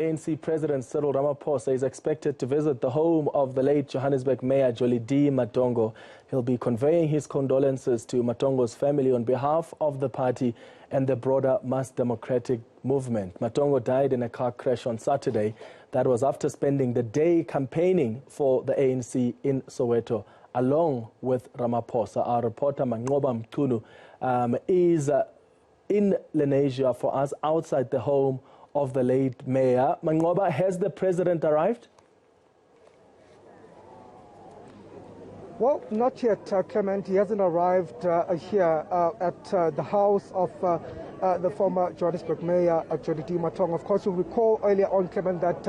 ANC President Cyril Ramaphosa is expected to visit the home of the late Johannesburg Mayor Jolidee Matongo. He'll be conveying his condolences to Matongo's family on behalf of the party and the broader mass democratic movement. Matongo died in a car crash on Saturday. That was after spending the day campaigning for the ANC in Soweto, along with Ramaphosa. Our reporter Manqoba Mchunu is in Lenasia for us outside the home of the late mayor. Manqoba, has the president arrived? Well, not yet, Clement. He hasn't arrived here at the house of the former Johannesburg Mayor, Jolidee Matongo. Of course, you'll recall earlier on, Clement, that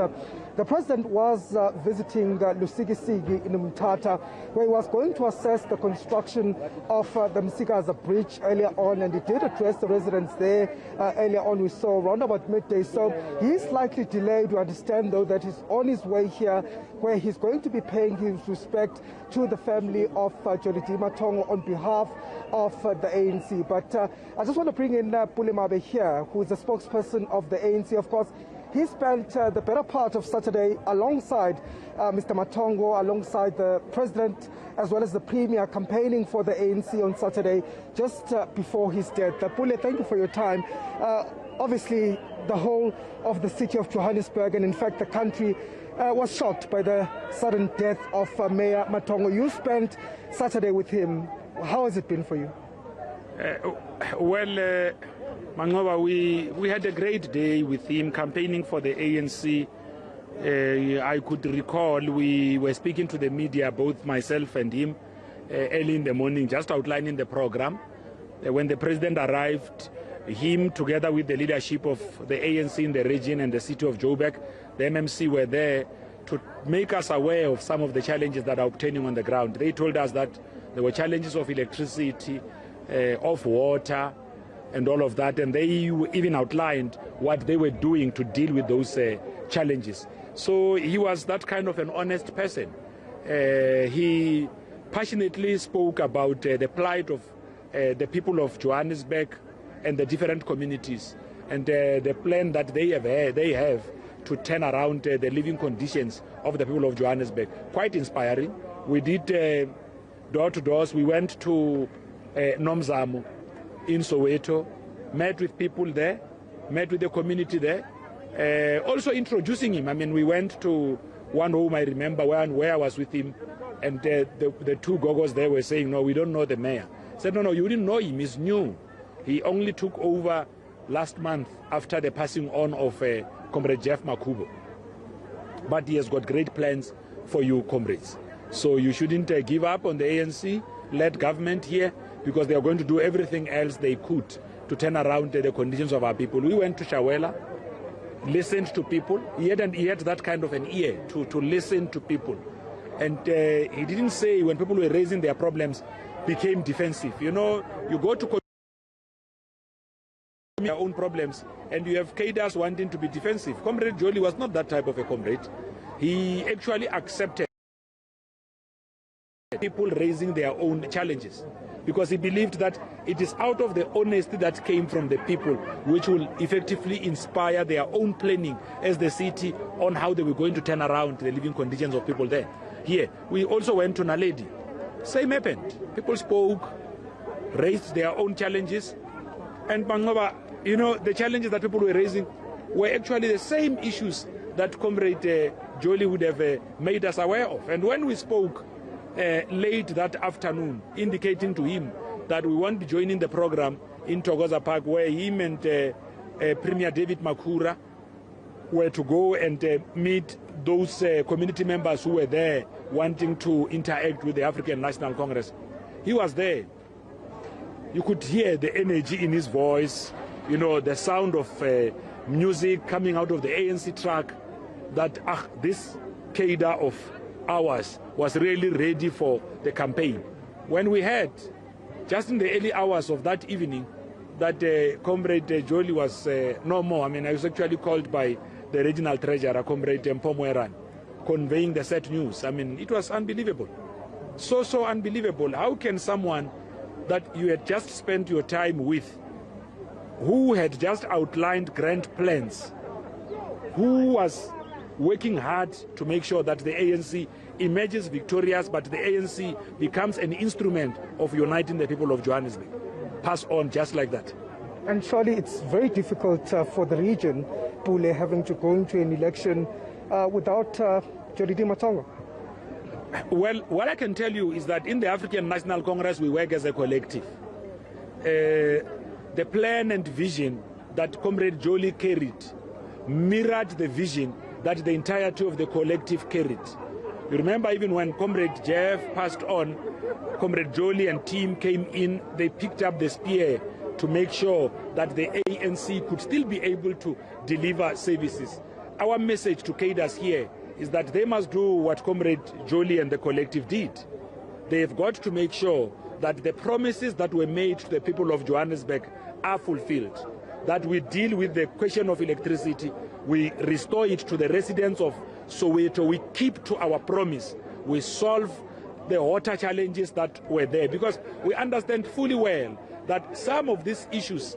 the president was visiting Lusikisiki in Mthatha, where he was going to assess the construction of the Msikaza Bridge earlier on, and he did address the residents there earlier on, we saw around about midday. So he's slightly delayed. We understand, though, that he's on his way here, where he's going to be paying his respect to the family of Jolidee Matongo on behalf of the ANC. But I just want to bring in Pulimabe here, who is the spokesperson of the ANC. Of course, he spent the better part of Saturday alongside Mr. Matongo, alongside the president, as well as the premier, campaigning for the ANC on Saturday, just before his death. Pule, thank you for your time. Obviously, the whole of the city of Johannesburg, and in fact the country, was shocked by the sudden death of Mayor Matongo. You spent Saturday with him. How has it been for you? Well, Manqoba, we had a great day with him campaigning for the ANC. I could recall we were speaking to the media, both myself and him, early in the morning, just outlining the program. When the president arrived, him together with the leadership of the ANC in the region and the city of Joburg, the MMC, were there to make us aware of some of the challenges that are obtaining on the ground. They told us that there were challenges of electricity, of water, and all of that, and they even outlined what they were doing to deal with those challenges. So he was that kind of an honest person. He passionately spoke about the plight of the people of Johannesburg and the different communities, and the plan that they have to turn around the living conditions of the people of Johannesburg. Quite inspiring. We did door-to-doors. We went to Nomzamo in Soweto, met with people there, met with the community there, also introducing him. I mean, we went to one home, I remember, where I was with him, and the two gogos there were saying, no, we don't know the mayor. I said, no, you didn't know him, he's new. He only took over last month after the passing on of Comrade Jeff Makubo. But he has got great plans for you, comrades. So you shouldn't give up on the ANC, led government here, because they are going to do everything else they could to turn around the conditions of our people. We went to Shawela, listened to people. He had that kind of an ear to listen to people. And he didn't say when people were raising their problems, became defensive. You know, you go to your own problems, and you have cadres wanting to be defensive. Comrade Jolie was not that type of a comrade. He actually accepted people raising their own challenges, because he believed that it is out of the honesty that came from the people which will effectively inspire their own planning as the city on how they were going to turn around the living conditions of people there. Here, we also went to Naledi. Same happened. People spoke, raised their own challenges, and Manqoba, you know, the challenges that people were raising were actually the same issues that Comrade Jolie would have made us aware of. And when we spoke late that afternoon, indicating to him that we won't be joining the program in Thokoza Park, where him and Premier David Makhura were to go and meet those community members who were there wanting to interact with the African National Congress. He was there. You could hear the energy in his voice, you know, the sound of music coming out of the ANC truck, that this cadre of ours was really ready for the campaign. When we heard, just in the early hours of that evening, that Comrade Jolie was no more. I mean, I was actually called by the regional treasurer, Comrade Mpomweran, conveying the sad news. I mean, it was unbelievable. So unbelievable. How can someone that you had just spent your time with, who had just outlined grand plans who was working hard to make sure that the ANC emerges victorious, but the ANC becomes an instrument of uniting the people of Johannesburg. Pass on just like that. And surely it's very difficult for the region, Pule, having to go into an election without Jolidee Matongo. Well, what I can tell you is that in the African National Congress, we work as a collective. The plan and vision that Comrade Jolie carried mirrored the vision that the entirety of the collective carried. You remember even when Comrade Jeff passed on, Comrade Jolie and team came in, they picked up the spear to make sure that the ANC could still be able to deliver services. Our message to cadres here is that they must do what Comrade Jolie and the collective did. They've got to make sure that the promises that were made to the people of Johannesburg are fulfilled, that we deal with the question of electricity, we restore it to the residents of Soweto, we keep to our promise, we solve the water challenges that were there, because we understand fully well that some of these issues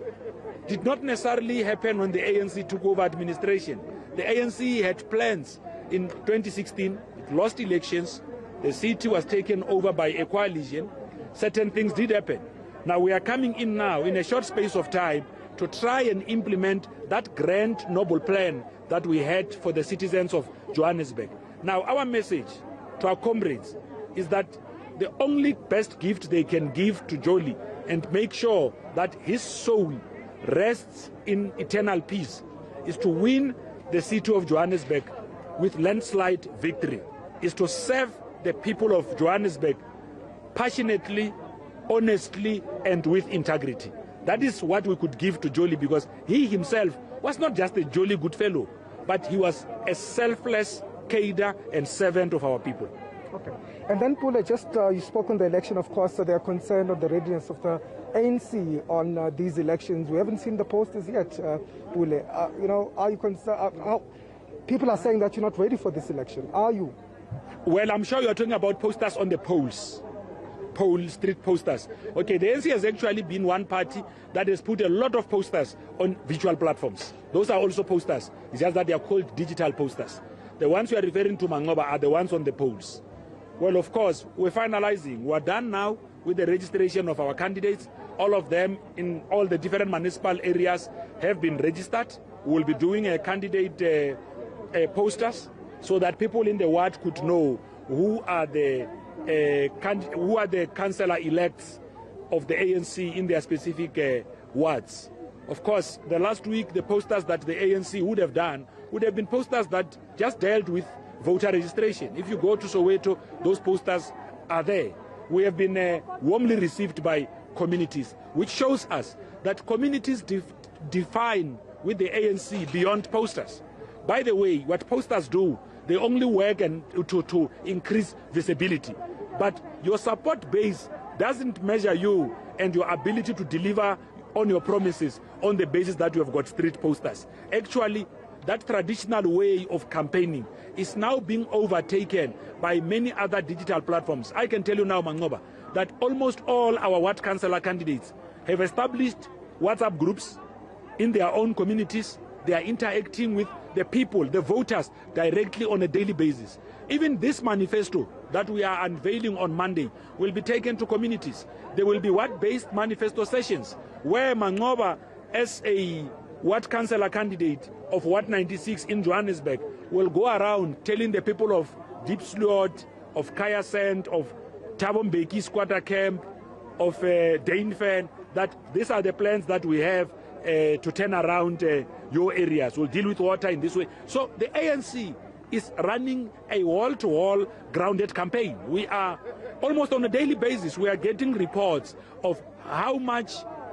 did not necessarily happen when the ANC took over administration. The ANC had plans in 2016, it lost elections, the city was taken over by a coalition, certain things did happen. Now we are coming in now in a short space of time to try and implement that grand noble plan that we had for the citizens of Johannesburg. Now our message to our comrades is that the only best gift they can give to Jolie and make sure that his soul rests in eternal peace is to win the city of Johannesburg with landslide victory, is to serve the people of Johannesburg passionately, honestly, and with integrity. That is what we could give to Jolie, because he himself was not just a jolly good fellow, but he was a selfless cadre and servant of our people. Okay. And then, Pule, just you spoke on the election, of course, so they are concerned on the readiness of the ANC on these elections. We haven't seen the posters yet, Pule. You know, are you concerned? People are saying that you're not ready for this election. Are you? Well, I'm sure you're talking about posters on the polls. Street posters. Okay, the ANC has actually been one party that has put a lot of posters on virtual platforms. Those are also posters. It's just that they are called digital posters. The ones we are referring to, Manqoba, are the ones on the polls. Well, of course, we're finalizing. We're done now with the registration of our candidates. All of them in all the different municipal areas have been registered. We'll be doing a candidate posters so that people in the ward could know who are the councillor-elects of the ANC in their specific wards. Of course, the last week, the posters that the ANC would have done would have been posters that just dealt with voter registration. If you go to Soweto, those posters are there. We have been warmly received by communities, which shows us that communities define with the ANC beyond posters. By the way, what posters do, they only work to increase visibility. But your support base doesn't measure you and your ability to deliver on your promises on the basis that you have got street posters. Actually, that traditional way of campaigning is now being overtaken by many other digital platforms. I can tell you now, Manqoba, that almost all our ward councillor candidates have established WhatsApp groups in their own communities. They are interacting with the people, the voters, directly on a daily basis. Even this manifesto that we are unveiling on Monday will be taken to communities. There will be ward-based manifesto sessions where Manqoba, as a ward councillor candidate of Ward 96 in Johannesburg, will go around telling the people of Deep Slot, of Kayasent, of Tabombeki Squatter Camp, of Dainfen, that these are the plans that we have to turn around your areas. We'll deal with water in this way. So the ANC is running a wall-to-wall grounded campaign. We are almost on a daily basis, we are getting reports of how much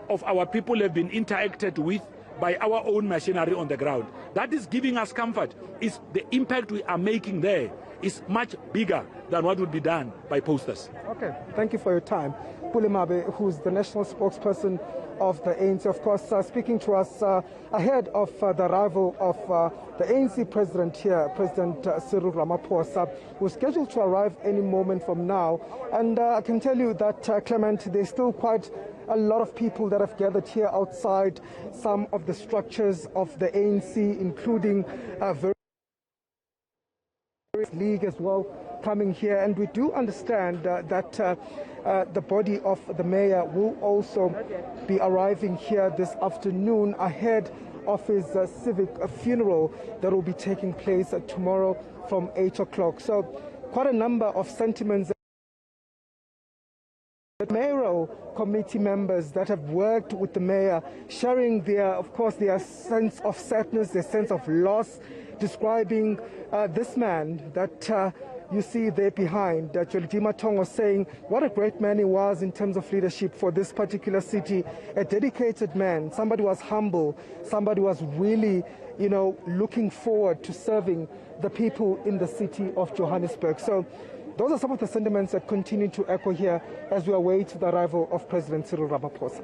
of our people have been interacted with by our own machinery on the ground. That is giving us comfort. Is the impact we are making there is much bigger than what would be done by posters. Okay, thank you for your time. Pule Mabe, who's the national spokesperson of the ANC, of course, speaking to us ahead of the arrival of the ANC president here, President Cyril Ramaphosa, who's scheduled to arrive any moment from now. And I can tell you that, Clement, there's still quite a lot of people that have gathered here outside some of the structures of the ANC, including various league as well, coming here. And we do understand that the body of the mayor will also be arriving here this afternoon ahead of his civic funeral that will be taking place tomorrow from 8 o'clock. So quite a number of sentiments. The mayoral committee members that have worked with the mayor, sharing of course, their sense of sadness, their sense of loss, describing this man that you see there behind, Jolidee Matongo, saying what a great man he was in terms of leadership for this particular city, a dedicated man, somebody who was humble, somebody who was really, looking forward to serving the people in the city of Johannesburg. So those are some of the sentiments that continue to echo here as we await the arrival of President Cyril Ramaphosa.